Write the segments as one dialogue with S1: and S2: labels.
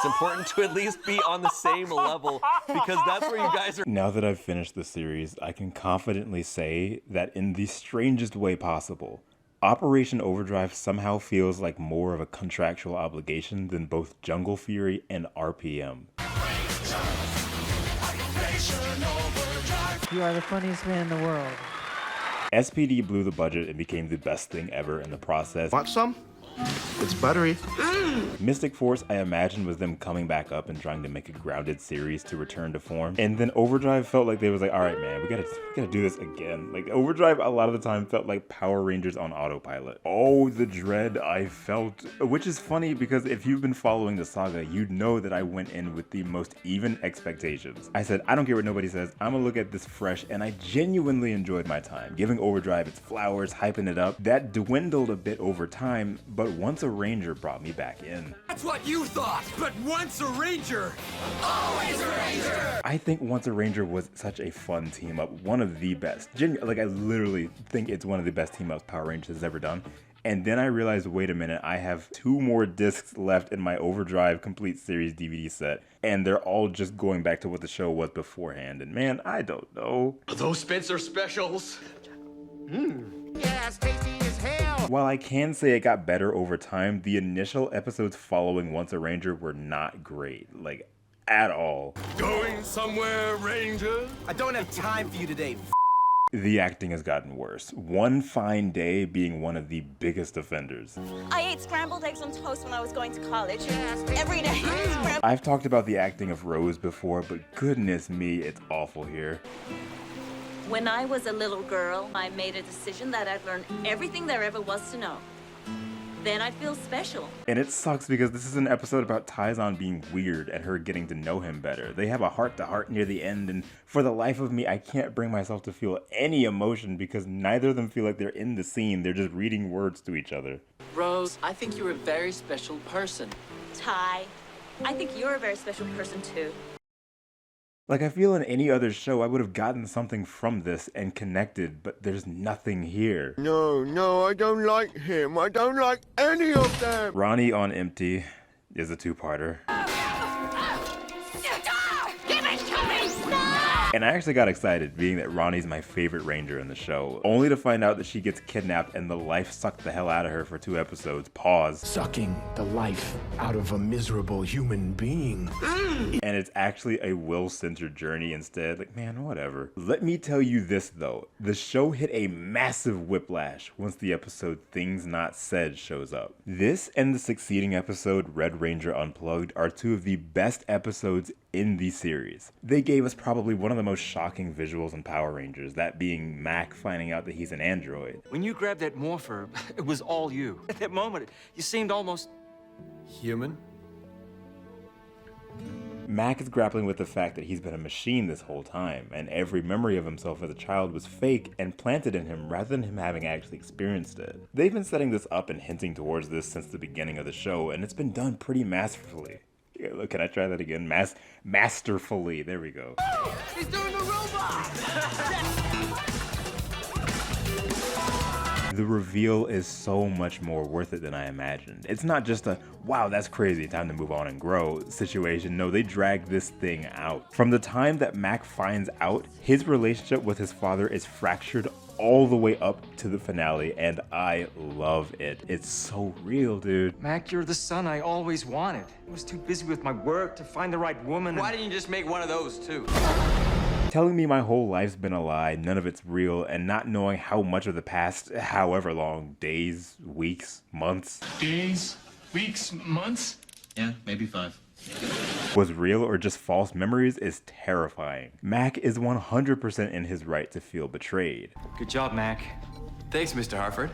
S1: it's important to at least be on the same level because that's where you guys are.
S2: Now that I've finished the series, I can confidently say that in the strangest way possible, Operation Overdrive somehow feels like more of a contractual obligation than both Jungle Fury and RPM.
S3: You are the funniest man in the world.
S2: SPD blew the budget and became the best thing ever in the process.
S4: Want some? It's buttery.
S2: Mystic Force, I imagine, was them coming back up and trying to make a grounded series to return to form. And then Overdrive felt like they was like, all right, man, we gotta do this again. Like Overdrive, a lot of the time felt like Power Rangers on autopilot. Oh, the dread I felt, which is funny because if you've been following the saga, you'd know that I went in with the most even expectations. I said, I don't care what nobody says, I'm gonna look at this fresh, and I genuinely enjoyed my time. Giving Overdrive its flowers, hyping it up. That dwindled a bit over time, but Once a Ranger brought me back in.
S5: That's what you thought, but once a Ranger, always a Ranger!
S2: I think Once a Ranger was such a fun team up, one of the best. Like I literally think it's one of the best team ups Power Rangers has ever done. And then I realized, wait a minute, I have 2 more discs left in my Overdrive Complete Series DVD set, and they're all just going back to what the show was beforehand. And man, I don't know.
S5: Are those Spencer specials?
S4: Yeah, it's tasty as hell.
S2: While I can say it got better over time, the initial episodes following Once a Ranger were not great, like at all.
S5: Going somewhere, Ranger?
S4: I don't have time for you today.
S2: The acting has gotten worse. One Fine Day being one of the biggest offenders.
S6: I ate scrambled eggs on toast when I was going to college. Every day.
S2: I've talked about the acting of Rose before, but goodness me, it's awful here.
S6: When I was a little girl, I made a decision that I'd learn everything there ever was to know. Then I'd feel special.
S2: And it sucks because this is an episode about Taizan being weird and her getting to know him better. They have a heart-to-heart near the end, and for the life of me, I can't bring myself to feel any emotion because neither of them feel like they're in the scene. They're just reading words to each other.
S7: Rose, I think you're a very special person.
S6: Ty, I think you're a very special person too.
S2: Like, I feel in any other show, I would have gotten something from this and connected, but there's nothing here.
S4: No, I don't like him. I don't like any of them.
S2: Ronnie on Empty is a 2-parter. And I actually got excited, being that Ronnie's my favorite Ranger in the show, only to find out that she gets kidnapped and the life sucked the hell out of her for 2 episodes. Pause.
S8: Sucking the life out of a miserable human being.
S2: And it's actually a will-centered journey instead. Like, man, whatever. Let me tell you this, though. The show hit a massive whiplash once the episode Things Not Said shows up. This and the succeeding episode Red Ranger Unplugged are 2 of the best episodes in the series. They gave us probably one of the most shocking visuals in Power Rangers, that being Mac finding out that he's an android.
S9: When you grabbed that morpher, it was all you. At that moment, you seemed almost
S5: Human?
S2: Mac is grappling with the fact that he's been a machine this whole time, and every memory of himself as a child was fake and planted in him rather than him having actually experienced it. They've been setting this up and hinting towards this since the beginning of the show, and it's been done pretty masterfully. Yeah, look, can I try that again? Masterfully. There we go.
S5: Oh, he's doing the robot!
S2: The reveal is so much more worth it than I imagined. It's not just a, wow, that's crazy, time to move on and grow situation. No, they drag this thing out. From the time that Mac finds out, his relationship with his father is fractured all the way up to the finale, and I love it. It's so real, dude.
S9: Mac, you're the son I always wanted. I was too busy with my work to find the right woman.
S5: Why didn't you just make one of those, too?
S2: Telling me my whole life's been a lie, none of it's real, and not knowing how much of the past, however long, days, weeks, months.
S8: Days, weeks, months?
S10: Yeah, maybe 5.
S2: Was real or just false memories is terrifying. Mac is 100% in his right to feel betrayed.
S9: Good job, Mac.
S5: Thanks, Mr. Hartford.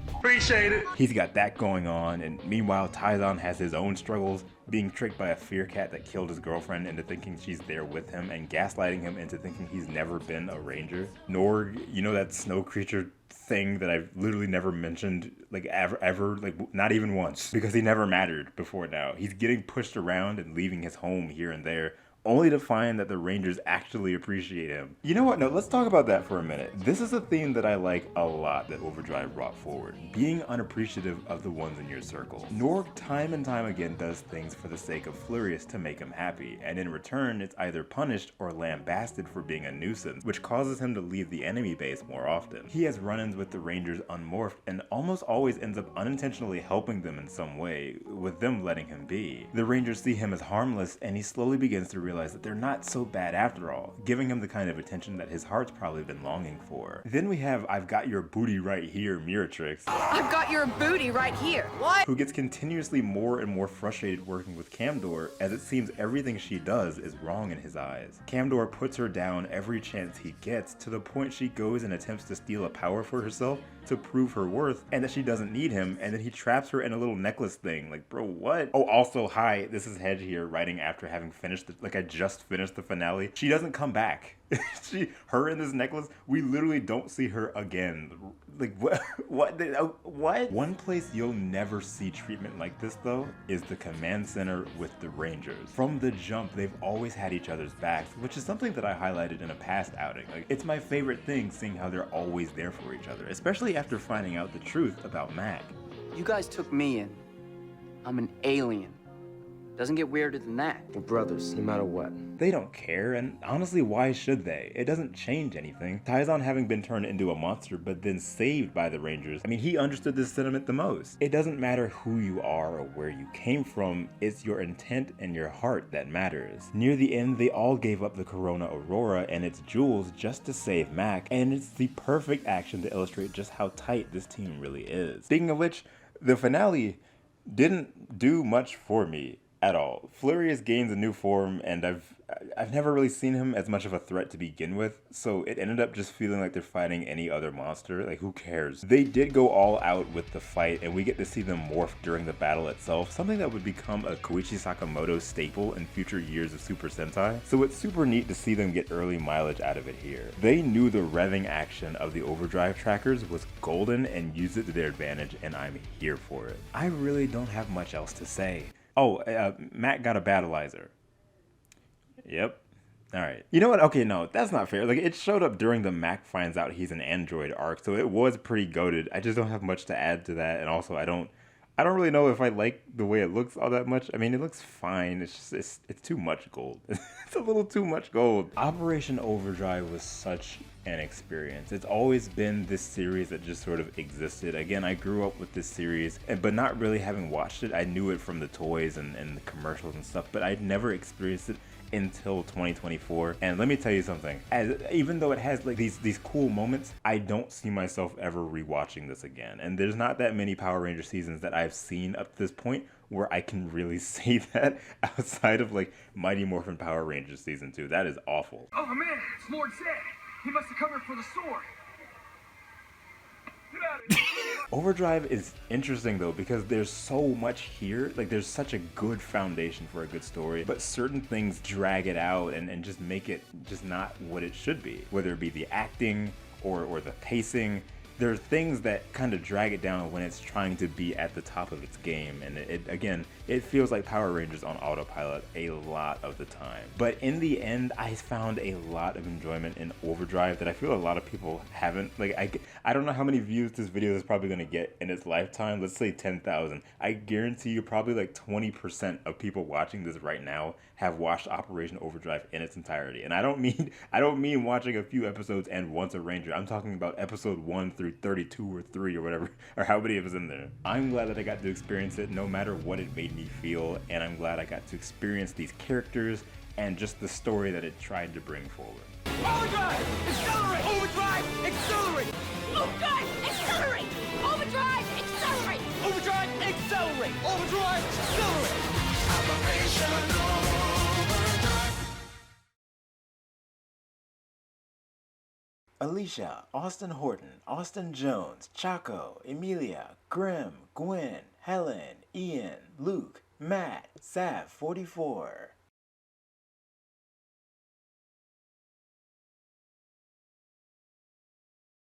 S8: Appreciate it.
S2: He's got that going on, and meanwhile Taizan has his own struggles, being tricked by a fear cat that killed his girlfriend into thinking she's there with him and gaslighting him into thinking he's never been a ranger. Norg, you know that snow creature thing that I've literally never mentioned, like ever, like not even once, because he never mattered before now. He's getting pushed around and leaving his home here and there, only to find that the Rangers actually appreciate him. You know what? No, let's talk about that for a minute. This is a theme that I like a lot that Overdrive brought forward. Being unappreciative of the ones in your circle. Norg time and time again does things for the sake of Flurious to make him happy, and in return it's either punished or lambasted for being a nuisance, which causes him to leave the enemy base more often. He has run-ins with the Rangers unmorphed and almost always ends up unintentionally helping them in some way, with them letting him be. The Rangers see him as harmless, and he slowly begins to realize that they're not so bad after all, giving him the kind of attention that his heart's probably been longing for. Then we have I've got your booty right here Miratrix.
S3: I've got your booty right here. What?
S2: Who gets continuously more and more frustrated working with Camdor, as it seems everything she does is wrong in his eyes. Camdor puts her down every chance he gets, to the point she goes and attempts to steal a power for herself to prove her worth and that she doesn't need him, and then he traps her in a little necklace thing. Like, bro, what? Oh, also, hi, this is Hedge here, writing after having finished I just finished the finale. She doesn't come back. Her in this necklace, we literally don't see her again. Like, what? One place you'll never see treatment like this, though, is the command center with the Rangers. From the jump, they've always had each other's backs, which is something that I highlighted in a past outing. Like, it's my favorite thing seeing how they're always there for each other, especially after finding out the truth about Mac.
S7: You guys took me in. I'm an alien. Doesn't get weirder than that.
S8: We're brothers, no matter what.
S2: They don't care, and honestly, why should they? It doesn't change anything. Taizan having been turned into a monster but then saved by the Rangers, I mean, he understood this sentiment the most. It doesn't matter who you are or where you came from, it's your intent and your heart that matters. Near the end, they all gave up the Corona Aurora and its jewels just to save Mac, and it's the perfect action to illustrate just how tight this team really is. Speaking of which, the finale didn't do much for me at all. Flurious gains a new form, and I've never really seen him as much of a threat to begin with, so it ended up just feeling like they're fighting any other monster. Like, who cares? They did go all out with the fight, and we get to see them morph during the battle itself, something that would become a Koichi Sakamoto staple in future years of Super Sentai. So it's super neat to see them get early mileage out of it here. They knew the revving action of the Overdrive trackers was golden and used it to their advantage, and I'm here for it. I really don't have much else to say. Oh, Matt got a battleizer. Yep. Alright. You know what? Okay, no, that's not fair. Like, it showed up during the Mac finds out he's an android arc, so it was pretty goated. I just don't have much to add to that, and also I don't really know if I like the way it looks all that much. I mean, it looks fine. It's just, it's too much gold. It's a little too much gold. Operation Overdrive was such an experience. It's always been this series that just sort of existed. Again, I grew up with this series, but not really having watched it. I knew it from the toys and the commercials and stuff, but I'd never experienced it until 2024. And let me tell you something, even though it has like these cool moments, I don't see myself ever rewatching this again. And there's not that many Power Ranger seasons that I've seen up to this point where I can really say that outside of like Mighty Morphin Power Rangers season 2. That is awful.
S5: Oh man, it's Lord Zed. He must have come here for the sword.
S2: Overdrive is interesting though, because there's so much here. Like, there's such a good foundation for a good story, but certain things drag it out and just make it just not what it should be. Whether it be the acting or the pacing, there are things that kind of drag it down when it's trying to be at the top of its game, and it feels like Power Rangers on autopilot a lot of the time. But in the end, I found a lot of enjoyment in Overdrive that I feel a lot of people haven't. Like, I don't know how many views this video is probably going to get in its lifetime. Let's say 10,000. I guarantee you probably like 20% of people watching this right now have watched Operation Overdrive in its entirety. And I don't mean watching a few episodes and Once a Ranger. I'm talking about episode 1 through 32 or 3 or whatever, or how many of us in there. I'm glad that I got to experience it no matter what it made me feel, and I'm glad I got to experience these characters and just the story that it tried to bring forward.
S5: Overdrive! Accelerate! Overdrive! Accelerate!
S3: Overdrive! Accelerate! Overdrive! Accelerate!
S5: Overdrive! Accelerate! Overdrive! Accelerate! Operation Overdrive!
S2: Alicia, Austin Horton, Austin Jones, Chaco, Emilia, Grim, Gwen, Helen, Ian, Luke, Matt, Sav 44.